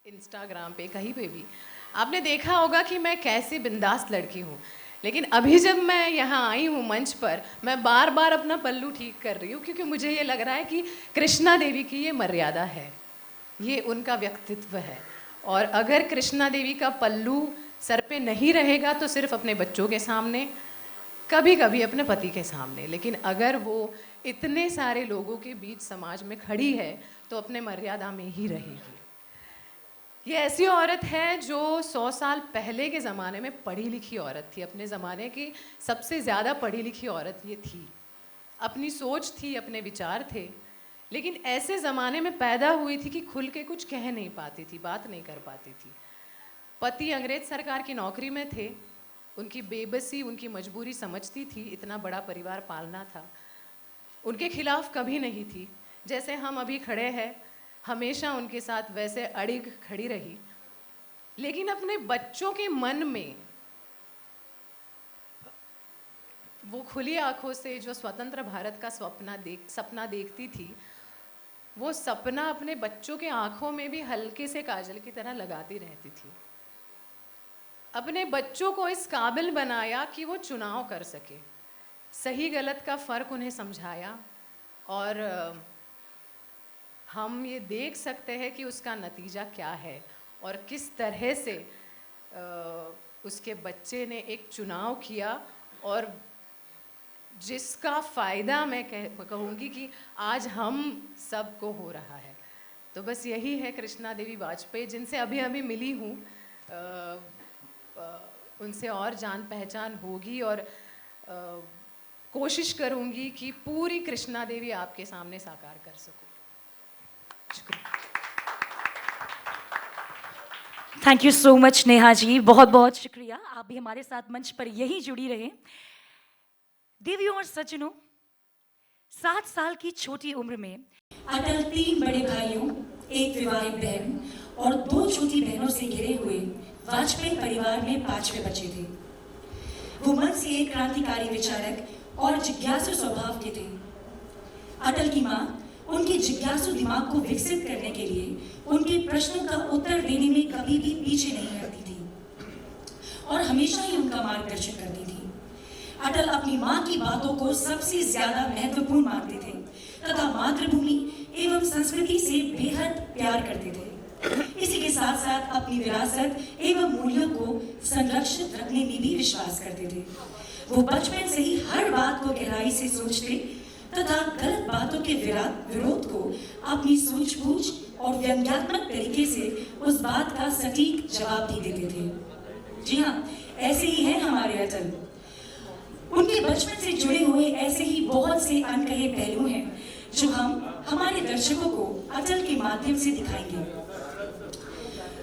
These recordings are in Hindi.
इंस्टाग्राम पे कहीं पे भी आपने देखा होगा कि मैं कैसी बिंदास लड़की हूँ। लेकिन अभी जब मैं यहाँ आई हूँ मंच पर, मैं बार बार अपना पल्लू ठीक कर रही हूँ क्योंकि मुझे ये लग रहा है कि कृष्णा देवी की ये मर्यादा है, ये उनका व्यक्तित्व है। और अगर कृष्णा देवी का पल्लू सर पे नहीं रहेगा तो सिर्फ अपने बच्चों के सामने, कभी कभी अपने पति के सामने, लेकिन अगर वो इतने सारे लोगों के बीच समाज में खड़ी है तो अपने मर्यादा में ही रहेगी। ये ऐसी औरत है जो 100 साल पहले के ज़माने में पढ़ी लिखी औरत थी, अपने ज़माने की सबसे ज़्यादा पढ़ी लिखी औरत ये थी। अपनी सोच थी, अपने विचार थे, लेकिन ऐसे ज़माने में पैदा हुई थी कि खुल के कुछ कह नहीं पाती थी, बात नहीं कर पाती थी। पति अंग्रेज सरकार की नौकरी में थे, उनकी बेबसी, उनकी मजबूरी समझती थी, इतना बड़ा परिवार पालना था, उनके खिलाफ कभी नहीं थी। जैसे हम अभी खड़े हैं, हमेशा उनके साथ वैसे अड़िग खड़ी रही, लेकिन अपने बच्चों के मन में वो खुली आंखों से जो स्वतंत्र भारत का सपना देखती थी, वो सपना अपने बच्चों के आंखों में भी हल्के से काजल की तरह लगाती रहती थी। अपने बच्चों को इस काबिल बनाया कि वो चुनाव कर सके, सही गलत का फ़र्क उन्हें समझाया, और हम ये देख सकते हैं कि उसका नतीजा क्या है और किस तरह से उसके बच्चे ने एक चुनाव किया और जिसका फ़ायदा मैं कहूँगी कि आज हम सबको हो रहा है। तो बस यही है कृष्णा देवी वाजपेयी, जिनसे अभी अभी मिली हूँ, उनसे और जान पहचान होगी और कोशिश करूँगी कि पूरी कृष्णा देवी आपके सामने साकार कर सकूँ। Thank you so much Neha ji, बहुत बहुत शुक्रिया। आप भी हमारे साथ मंच पर यही जुड़ी रहें। देवियों और सज्जनों, 7 साल की छोटी उम्र में अटल 3 बड़े भाइयों, एक विवाहित बहन और 2 छोटी बहनों से घिरे हुए वाजपेयी परिवार में 5वें बच्चे थे। वो मन से एक क्रांतिकारी विचारक और जिज्ञासु स्वभाव के थे। अटल की माँ उनके जिज्ञासु दिमाग को विकसित करने के लिए उनके प्रश्नों का उत्तर देने में कभी भी पीछे नहीं हटती थी और हमेशा ही उनका मार्गदर्शन करती थी। अटल अपनी माँ की बातों को सबसे ज्यादा महत्वपूर्ण मानते थे तथा मातृभूमि एवं संस्कृति से बेहद प्यार करते थे। इसी के साथ साथ अपनी विरासत एवं मूल्यों को संरक्षित रखने में भी विश्वास करते थे। वो बचपन से ही हर बात को गहराई से सोचते तथा गलत बातों के विरोध को अपनी सूझबूझ और व्यंग्यात्मक तरीके से उस बात का सटीक जवाब भी देते थे। जी हाँ, ऐसे ही हैं हमारे अटल। उनके बचपन से जुड़े हुए ऐसे ही बहुत से अनकहे पहलू हैं जो हम हमारे दर्शकों को अटल के माध्यम से दिखाएंगे।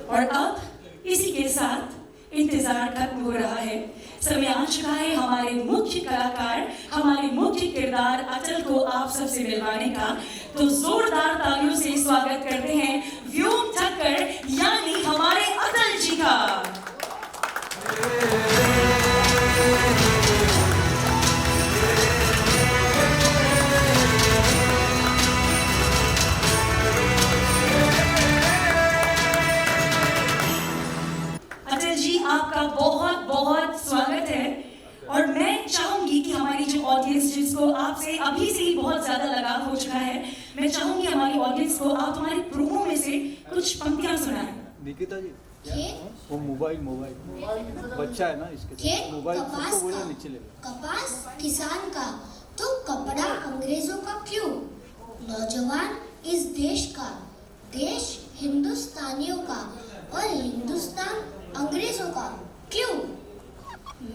और अब इसी के साथ इंतजार खत्म हो रहा है। समय आ चुका है हमारे मुख्य कलाकार, हमारे मुख्य किरदार अटल को आप सबसे मिलवाने का। तो जोरदार तालियों से स्वागत करते हैं व्योम ठक्कर यानी हमारे अटल जी का। अटल जी, आपका बहुत बहुत स्वागत है। और मैं चाहूंगी कि हमारी जो ऑडियंस, जिसको आपसे अभी से ही बहुत ज्यादा लगाव हो चुका है, मैं चाहूंगी हमारी ऑडियंस को आप हमारी प्रोमो में से कुछ पंक्तियां सुनाएं। निकिता जी, वो मोबाइल बच्चा है ना, इसके मोबाइल सबको बोलो नीचे ले लो। कपास किसान का तो कपड़ा अंग्रेजों का क्यों? नौजवान इस देश का, देश हिंदुस्तानियों का और हिंदुस्तान अंग्रेजों का क्यों?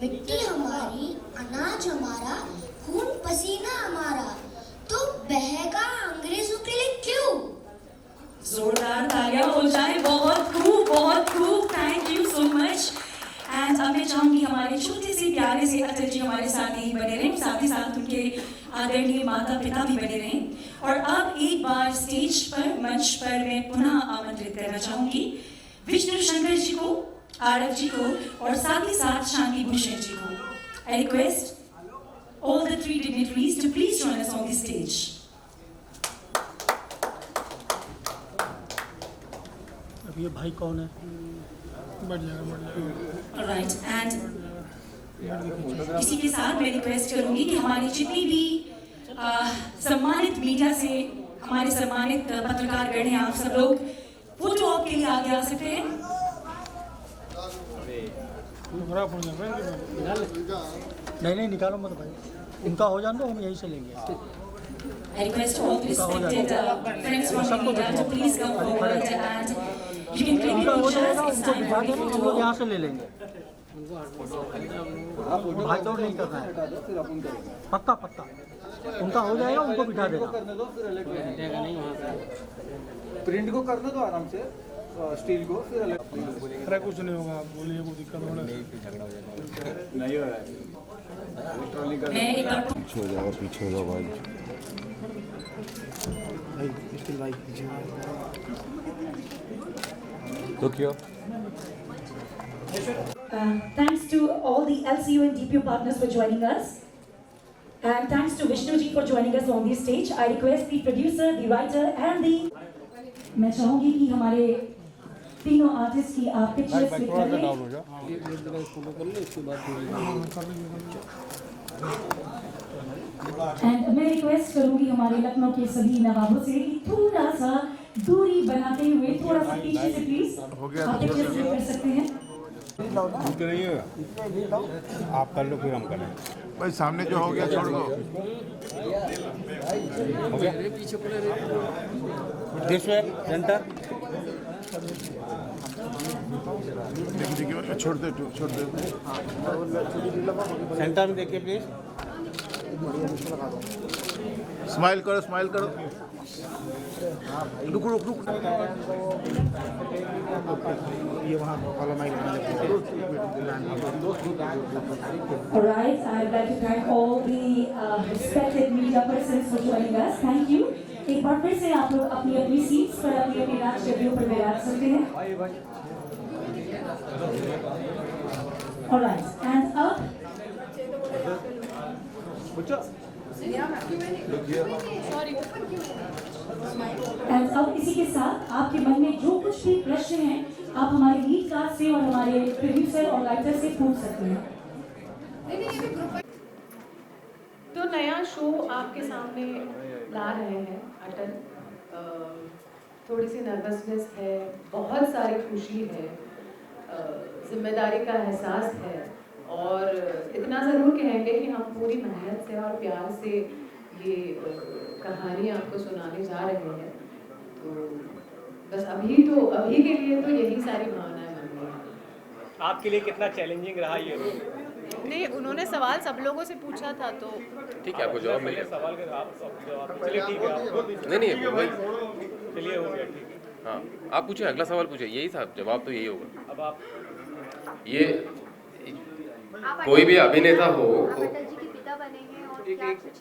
मिट्टी हमारी, अनाज हमारा, खून पसीना हमारा, तो बहेगा अंग्रेजों के लिए क्यों? जोरदार तालियां हो जाए। बहुत खूब, thank you so much. And अब मैं चाहूंगी हमारे छोटे से प्यारे से अटल जी हमारे साथ ही बने रहें, साथ ही साथ उनके आदरणीय माता पिता भी बने रहें। और अब एक बार स्टेज पर, मंच पर मैं पुनः आमंत्रित करना चाहूंगी विष्णु शंकर जी को, आरव जी को और साथ ही साथ शांति भूषण जी को। I request all the 3 dignitaries to please join us on the stage. ये भाई कौन है? राइट एंड इसी के साथ मैं रिक्वेस्ट करूंगी कि हमारी जितनी भी सम्मानित मीडिया से हमारे सम्मानित पत्रकार गण हैं, आप सब लोग फोटो ऑप के लिए आगे आ सकते हैं। नहीं निकालो मत भाई, इनका हो जाने दो, हम यहीं से लेंगे। I request all the respected friends from the media to please come forward and you can click उनका हो pictures. जाएगा, It's उनको time बिठा for देना, the हम लोग photo. यहाँ से ले लेंगे। भाई दौड़ नहीं करना है, फिर अपन करेंगे। पक्का पक्का उनका हो जाएगा, उनको बिठा देना। करने दो, फिर अलग प्रिंट को करने दो आराम से, स्टील को फिर अलग। अरे कुछ नहीं होगा, बोलिए, कोई दिक्कत होने नहीं हो रहा है इलेक्ट्रॉनिक का। मैं एक बार पीछे हो जाओ भाई। भाई स्टील भाई पीछे। तो क्या thanks to all the LCU and DPU partners for joining us. And thanks to Vishnu ji for joining us on the stage. I request the producer, the writer and the... मैं चाहूंगी कि हमारे तीनों आर्टिस्ट की आप पिक्चर्स क्लिक कर लें। एंड मैं रिक्वेस्ट करूंगी हमारे लखनऊ के सभी नवाबों से कि थोड़ा सा दूरी बनाते हुए थोड़ा सा पीछे से प्लीज आप पिक्चर्स क्लिक कर सकते हैं। आप कर लो, फिर हम करें। भाई सामने जो हो गया छोड़ दो। हो गया दिस वे सेंटर। देखिए छोड़ दे सेंटर में देखिए प्लीज। स्माइल करो रुक ये वहाँ वाला mic Alright, I'd like to thank all the respected media persons for joining us. Thank you. एक बार फिर से आप लोग अपनी अपनी सीट्स पर अपनी अपनी राजगद्दियों पर बैठ सकते हैं। Alright, and up. And अब इसी के साथ आपके मन में जो कुछ भी प्रश्न हैं, आप हमारे लीड कास्ट से और हमारे प्रोड्यूसर और राइटर से पूछ सकते हैं। तो नया शो आपके सामने ला रहे हैं अटल। थोड़ी सी नर्वसनेस है, बहुत सारी खुशी है, जिम्मेदारी का एहसास है और इतना ज़रूर कहेंगे कि हम पूरी मेहनत से और प्यार से ये कहानी आपको सुनाने जा रहे हैं। तो बस अभी के लिए तो यही सारी भावनाएं बन रही हैं। आपके लिए कितना चैलेंजिंग रहा ये रोल? नहीं, उन्होंने सवाल सब लोगों से पूछा था तो ठीक है, आपको जवाब मिल गया। सवाल का आप जवाब, चलिए ठीक है। नहीं वही, चलिए हो गया, ठीक है। हाँ आप पूछे, अगला सवाल पूछे, यही था जवाब तो यही होगा। अब आप ये कोई भी अभिनेता हो आप अटल जी के पिता बने हैं और क्या कुछ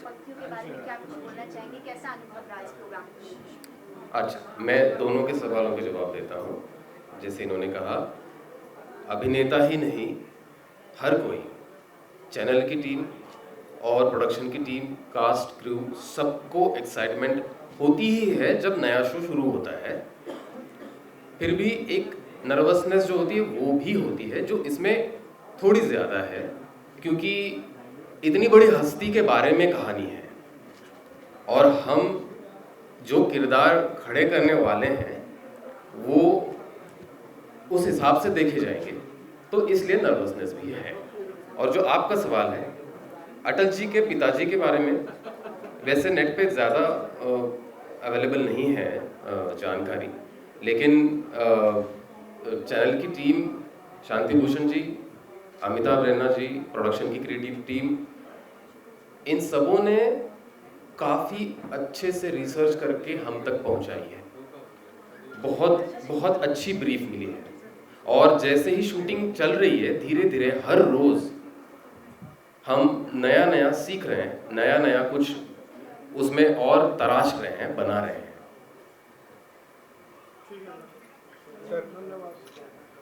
पत्नियों के बारे में क्या कुछ बोलना चाहेंगे, कैसा अनुभव रहा इस प्रोग्राम को? अच्छा, मैं दोनों के सवालों के जवाब देता हूँ। जैसे इन्होंने कहा, अभिनेता ही नहीं, हर कोई, चैनल की टीम और प्रोडक्शन की टीम, कास्ट, क्रू, सबको एक्साइटमेंट होती ही है जब नया शो शुरू होता है। फिर भी एक नर्वसनेस जो होती है वो भी होती है, जो इसमें थोड़ी ज़्यादा है, क्योंकि इतनी बड़ी हस्ती के बारे में कहानी है और हम जो किरदार खड़े करने वाले हैं वो उस हिसाब से देखे जाएंगे, तो इसलिए नर्वसनेस भी है। और जो आपका सवाल है अटल जी के पिताजी के बारे में, वैसे नेट पे ज़्यादा अवेलेबल नहीं है जानकारी, लेकिन चैनल की टीम, शांति भूषण जी, अमिताभ रैना जी, प्रोडक्शन की क्रिएटिव टीम, इन सबों ने काफ़ी अच्छे से रिसर्च करके हम तक पहुंचाई है। बहुत अच्छी ब्रीफ मिली है और जैसे ही शूटिंग चल रही है, धीरे धीरे हर रोज़ हम नया सीख रहे हैं, नया कुछ उसमें और तराश रहे हैं, बना रहे हैं।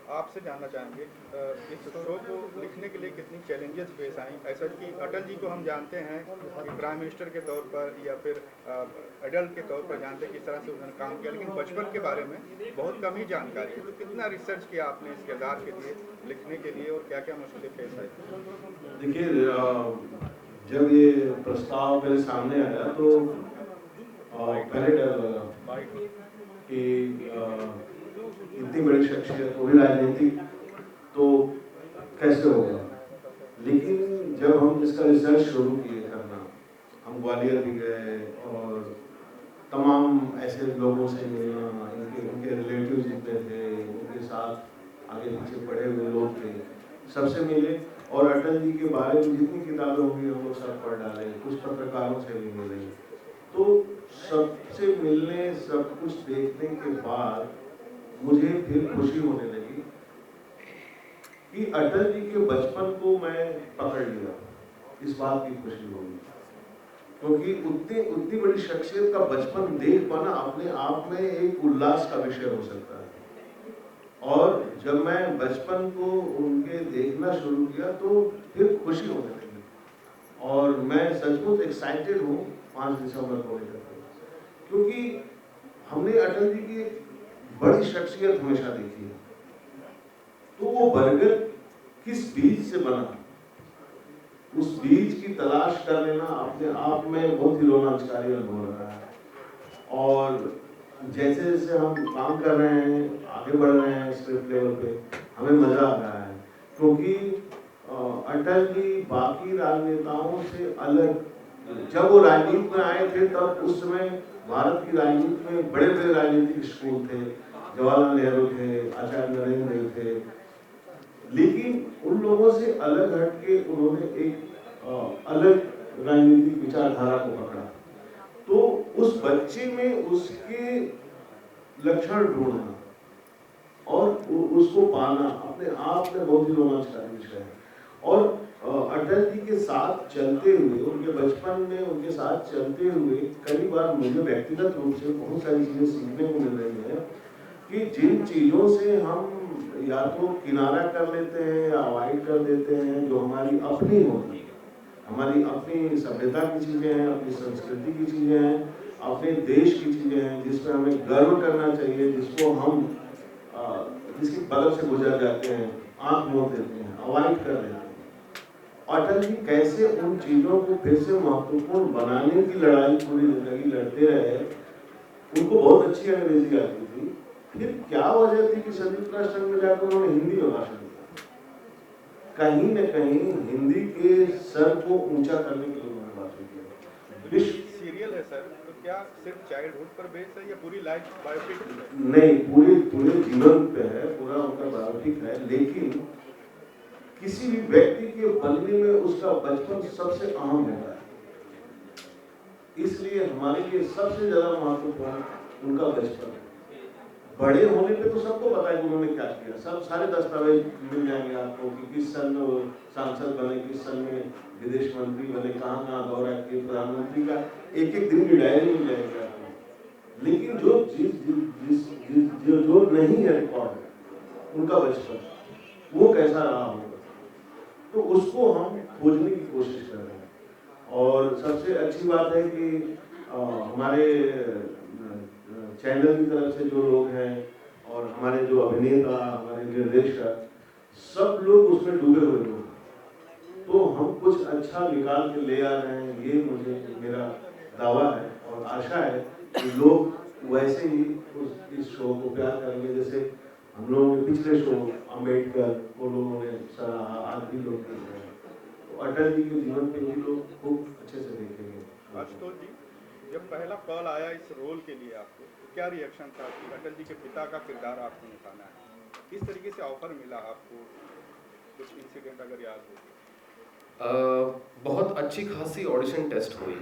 आपसे जानना चाहेंगे इस शो को लिखने के लिए कितनी चैलेंजेस फेस आई, ऐसा कि अटल जी को हम जानते हैं कि प्राइम मिनिस्टर के तौर पर या फिर एडल्ट के तौर पर जानते हैं किस तरह से उन्होंने काम किया, लेकिन बचपन के बारे में बहुत कम ही जानकारी है। तो कितना रिसर्च किया आपने इस किरदार के लिए, लिखने के लिए, और क्या क्या मुश्किलें फेस आई? देखिए, जब ये प्रस्ताव मेरे सामने आया तो पहले डर लगा कि इतनी बड़ी शख्सियत, वो भी राजनीतिक, तो कैसे होगा। लेकिन जब हम इसका रिसर्च शुरू किए करना, हम ग्वालियर भी गए और तमाम ऐसे लोगों से मिलना, उनके रिलेटिव्स जितने थे, उनके साथ आगे पीछे पढ़े हुए लोग थे, सबसे मिले और अटल जी के बारे में जितनी किताबें होंगी हम लोग सब पढ़ डाले, कुछ पत्रकारों से भी मिले। तो सबसे मिलने, सब कुछ देखने के बाद मुझे फिर खुशी होने लगी कि अटल जी के बचपन को मैं पकड़ लिया। इस बात की खुशी होगी क्योंकि उतनी बड़ी शख्सियत का बचपन देख पाना अपने आप में एक उल्लास का विषय हो सकता है। और जब मैं बचपन को उनके देखना शुरू किया तो फिर खुशी होने लगी और मैं सचमुच एक्साइटेड हूँ 5 दिसंबर को लेकर, क्योंकि हमने अटल जी की बड़ी शख्सियत हमेशा देखी है। तो वो बरगद किस बीज से बना, उस बीज की तलाश कर लेना अपने आप में बहुत ही रोमांचकारी अनुभव रहा है। और जैसे जैसे हम काम कर रहे हैं, आगे बढ़ रहे हैं स्क्रिप्ट लेवल पे, हमें मजा आ रहा है क्योंकि अटल जी बाकी राजनेताओं से अलग, जब वो राजनीति में आए थे तब उस समय भारत की राजनीति में बड़े बड़े राजनीतिक स्कूल थे, जवाहरलाल नेहरू थे, आचार्य नरेंद्र देव थे, लेकिन उन लोगों से अलग हटके उन्होंने एक अलग राजनीतिक विचारधारा को पकड़ा। तो उस बच्चे में उसके लक्षण ढूंढना और उसको पाना अपने आप में बहुत ही रोमांचकारी विषय है। और अटल जी के साथ चलते हुए, उनके बचपन में उनके साथ चलते हुए कई बार मुझे व्यक्तिगत रूप से बहुत सारी चीजें सीखने को मिल रही है कि जिन चीजों से हम या तो किनारा कर लेते हैं या अवॉइड कर देते हैं, जो हमारी अपनी होती है, हमारी अपनी सभ्यता की चीजें हैं, अपनी संस्कृति की चीजें हैं, अपने देश की चीजें हैं, जिसमें हमें गर्व करना चाहिए, जिसको हम जिसकी बगल से गुजर जाते हैं, आंख मोड़ देते हैं, अवॉइड कर देते हैं। अटल जी कैसे उन चीजों को फिर से महत्वपूर्ण बनाने की लड़ाई पूरी जिंदगी लड़ते रहे। उनको बहुत अच्छी अंग्रेजी आती थी, फिर क्या वजह थी कि संयुक्त राष्ट्र संघ में जाकर उन्होंने हिंदी में भाषण दिया। कहीं न कहीं हिंदी के सर को ऊंचा करने के लिए उन्होंने भाषण दिया। सीरियल है सर, तो क्या सिर्फ चाइल्डहुड पर बेस्ड है या पूरी लाइफ बायोपिक है? नहीं, पूरे जीवन पे है, पूरा उनका बायोपिक है, लेकिन किसी भी व्यक्ति के बनने में उसका बचपन सबसे अहम होता है। इसलिए हमारे लिए सबसे ज्यादा महत्वपूर्ण उनका बचपन है। बड़े होने पे तो सबको पता है कि उन्होंने क्या किया, सब सारे दस्तावेज मिल जाएंगे आपको कि किस सन में वो सांसद बने, किस सन में विदेश मंत्री बने, कहाँ दौरा किए, प्रधानमंत्री का एक दिन की डायरी मिल जाएगी आपको। लेकिन जो नहीं है रिकॉर्ड, उनका बचपन वो कैसा रहा होगा, तो उसको हम खोजने की कोशिश कर रहे हैं। और सबसे अच्छी बात है कि हमारे चैनल की तरफ से जो लोग हैं और हमारे जो अभिनेता, हमारे निर्देशक, सब लोग उसमें डूबे हुए लोग, तो हम कुछ अच्छा निकाल के ले आ रहे हैं, ये मुझे मेरा दावा है और आशा है कि लोग वैसे ही इस शो को प्यार करेंगे जैसे हम लोगों ने पिछले शो अम्बेडकर वो लोगों ने सराहा, आज भी लोग देख रहे हैं। तो अटल जी के जीवन पे भी लोग खूब अच्छे से देखेंगे। आशुतोष जी, जब पहला कॉल आया इस रोल के लिए आपको, तो क्या रिएक्शन था कि अटल जी के पिता का किरदार आपको निभाना है? किस तरीके से ऑफर मिला आपको? कुछ इंसिडेंट अगर याद हो? बहुत अच्छी खासी ऑडिशन टेस्ट हुई,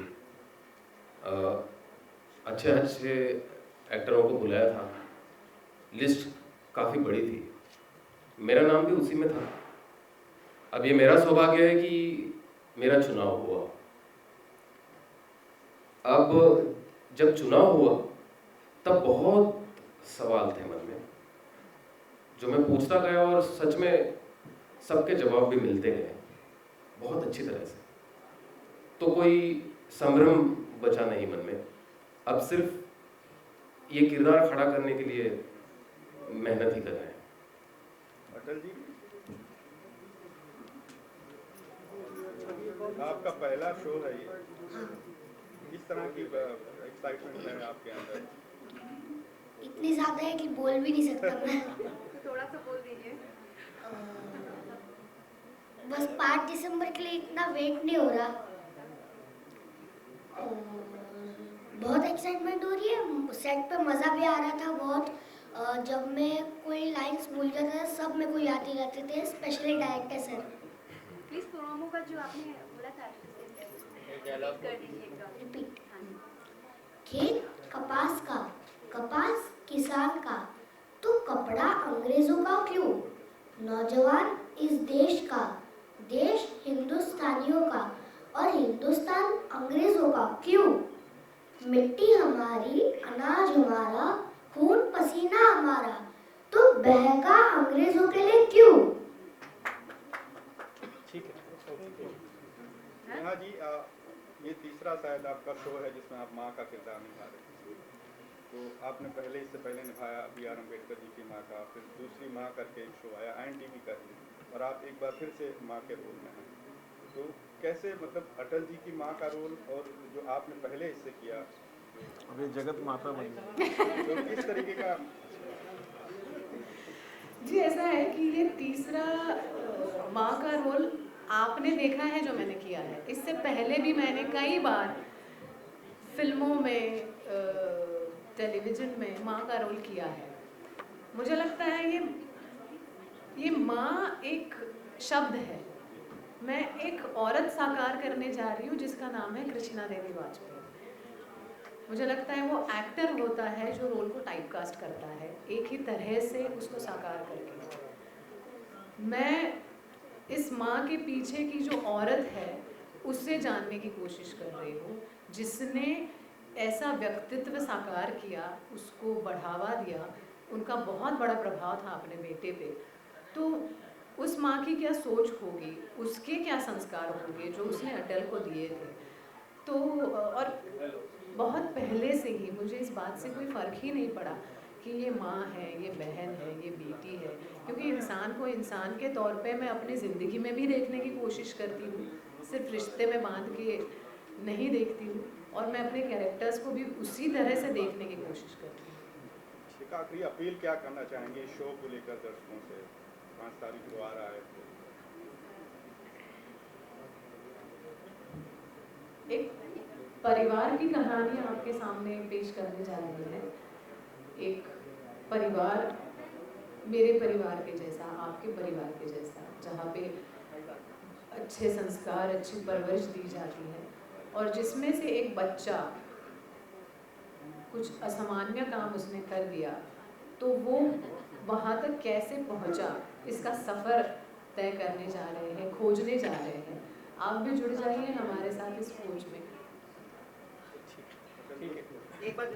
अच्छे एक्टरों को बुलाया था, लिस्ट काफ़ी बड़ी थी, मेरा नाम भी उसी में था। अब ये मेरा सौभाग्य है कि मेरा चुनाव हुआ। अब जब चुनाव हुआ तब बहुत सवाल थे मन में, जो मैं पूछता गया और सच में सबके जवाब भी मिलते गए बहुत अच्छी तरह से। तो कोई संभ्रम बचा नहीं मन में। अब सिर्फ ये किरदार खड़ा करने के लिए मेहनत ही कर रहे हैं। अटल जी, आपका पहला शो है ये, किस तरह की एक्साइटमेंट है आपके अंदर? इतनी ज़्यादा है कि बोल भी नहीं सकता मैं। थोड़ा सा बोल दीजिए। बस 5 दिसंबर के लिए इतना वेट नहीं हो रहा। बहुत एक्साइटमेंट हो रही है। सेट पे मज़ा भी आ रहा था बहुत। जब मैं कोई लाइंस भूल जाता था सब मेरे को याद ही रहते थे, specially director sir. Please promo का जो आपने बोला था कर दीजिएगा। रिपीट। खेत कपास का, कपास किसान का, तो कपड़ा अंग्रेजों का क्यों? नौजवान इस देश का, देश हिंदुस्तानियों का, और हिंदुस्तान अंग्रेजों का क्यों? मिट्टी हमारी, अनाज हमारा, खून पसीना हमारा, तो बहका अंग्रेजों के लिए क्यों? ठीक है। नेहा जी, ये तीसरा शायद आपका शो है जिसमें आप माँ का किरदार निभा रहे हैं। तो आपने इससे पहले निभाया B.R. अम्बेडकर जी की माँ का, फिर दूसरी माँ करके एक शो आया NTV का, और आप एक बार फिर से माँ के रोल में हैं। तो कैसे, मतलब अटल जी की माँ का रोल और जो आपने पहले इससे किया, अब ये जगत माता बन गई। तो किस तरीके का? जी ऐसा है कि ये तीसरा माँ का रोल आपने देखा है जो मैंने किया है। इससे पहले भी मैंने कई बार फिल्मों में, टेलीविज़न में माँ का रोल किया है। मुझे लगता है ये माँ एक शब्द है। मैं एक औरत साकार करने जा रही हूँ जिसका नाम है कृष्णा देवी वाजपेयी। मुझे लगता है वो एक्टर होता है जो रोल को टाइपकास्ट करता है एक ही तरह से उसको साकार करके। मैं इस माँ के पीछे की जो औरत है उससे जानने की कोशिश कर रही हूँ, जिसने ऐसा व्यक्तित्व साकार किया, उसको बढ़ावा दिया। उनका बहुत बड़ा प्रभाव था अपने बेटे पे। तो उस माँ की क्या सोच होगी, उसके क्या संस्कार होंगे जो उसने अटल को दिए थे। तो और बहुत पहले से ही मुझे इस बात से कोई फ़र्क ही नहीं पड़ा कि ये माँ है, ये बहन है, ये बेटी है, क्योंकि इंसान को इंसान के तौर पे मैं अपनी ज़िंदगी में भी देखने की कोशिश करती हूँ, सिर्फ रिश्ते में बांध के नहीं देखती हूँ, और मैं अपने कैरेक्टर्स को भी उसी तरह से देखने की कोशिश करती हूँ। एक आखिरी अपील क्या करना चाहेंगे इस शो को लेकर दर्शकों से? 5 तारीख को आ रहा है। एक परिवार की कहानी आपके सामने पेश करने जा रही है। एक परिवार, मेरे परिवार के जैसा, आपके परिवार के जैसा, जहाँ पे अच्छे संस्कार, अच्छी परवरिश दी जाती है, और जिसमें से एक बच्चा कुछ असामान्य काम उसने कर दिया, तो वो वहाँ तक कैसे पहुँचा, इसका सफ़र तय करने जा रहे हैं, खोजने जा रहे हैं। आप भी जुड़ जाइए हमारे साथ इस खोज में। एक बार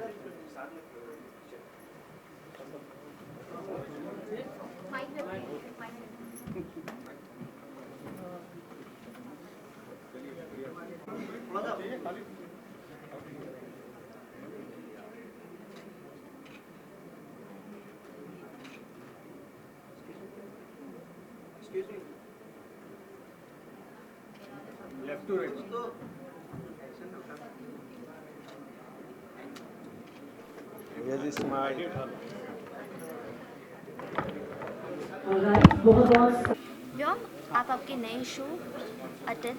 लेफ्ट टू राइट। व्योम, आप आपके नए शो अटल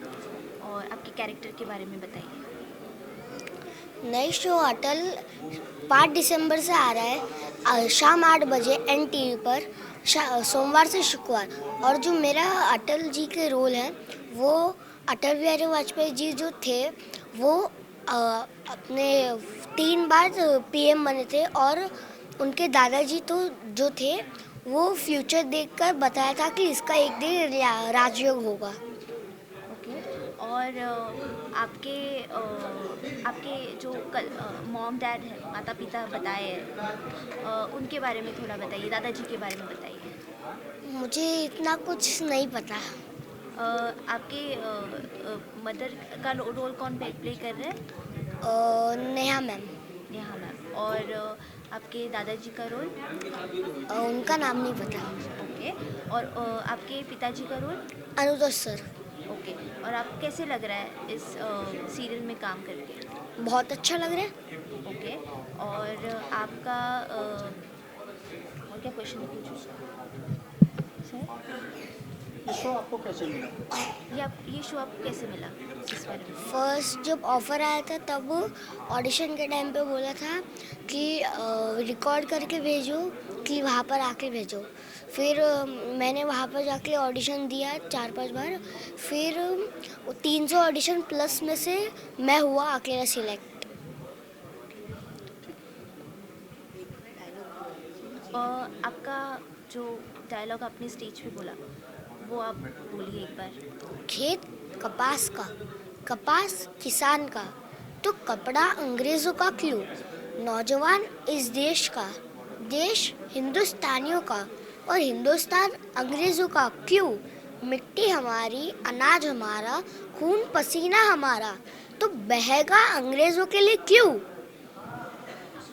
और आपके कैरेक्टर के बारे में बताइए। नई शो अटल 5 दिसंबर से आ रहा है, शाम 8 बजे NTV पर, सोमवार से शुक्रवार। और जो मेरा अटल जी के रोल है वो अटल बिहारी वाजपेयी जी जो थे वो अपने 3 बार PM बने थे, और उनके दादाजी तो जो थे वो फ्यूचर देखकर बताया था कि इसका एक दिन राजयोग होगा। ओके, और आपके जो मॉम डैड है, माता पिता बताए हैं, उनके बारे में थोड़ा बताइए, दादाजी के बारे में बताइए। मुझे इतना कुछ नहीं पता। आपके मदर का रोल कौन प्ले कर रहे हैं? नेहा मैम। नेहा मैम। और आपके दादाजी का रोल? उनका नाम नहीं पता। ओके। और आपके पिताजी का रोल? अनुतोष सर। ओके। और आप कैसे लग रहा है इस सीरियल में काम करके? बहुत अच्छा लग रहा है। ओके। और आपका और क्या क्वेश्चन पूछूं सर? ये शो आपको कैसे मिला? ये शो आपको कैसे मिला इस बारे में? फर्स्ट जब ऑफ़र आया था तब ऑडिशन के टाइम पे बोला था कि रिकॉर्ड करके भेजो कि वहाँ पर आके भेजो। फिर मैंने वहाँ पर जाके ऑडिशन दिया 4-5 बार। फिर 300 ऑडिशन प्लस में से मैं हुआ अकेला सिलेक्ट। आपका जो डायलॉग आपने स्टेज पे बोला वो आप बोलिए एक बार। खेत कपास का, कपास किसान का, तो कपड़ा अंग्रेज़ों का क्यों? नौजवान इस देश का, देश हिंदुस्तानियों का और हिंदुस्तान अंग्रेज़ों का क्यों? मिट्टी हमारी, अनाज हमारा, खून पसीना हमारा, तो बहेगा अंग्रेज़ों के लिए क्यों?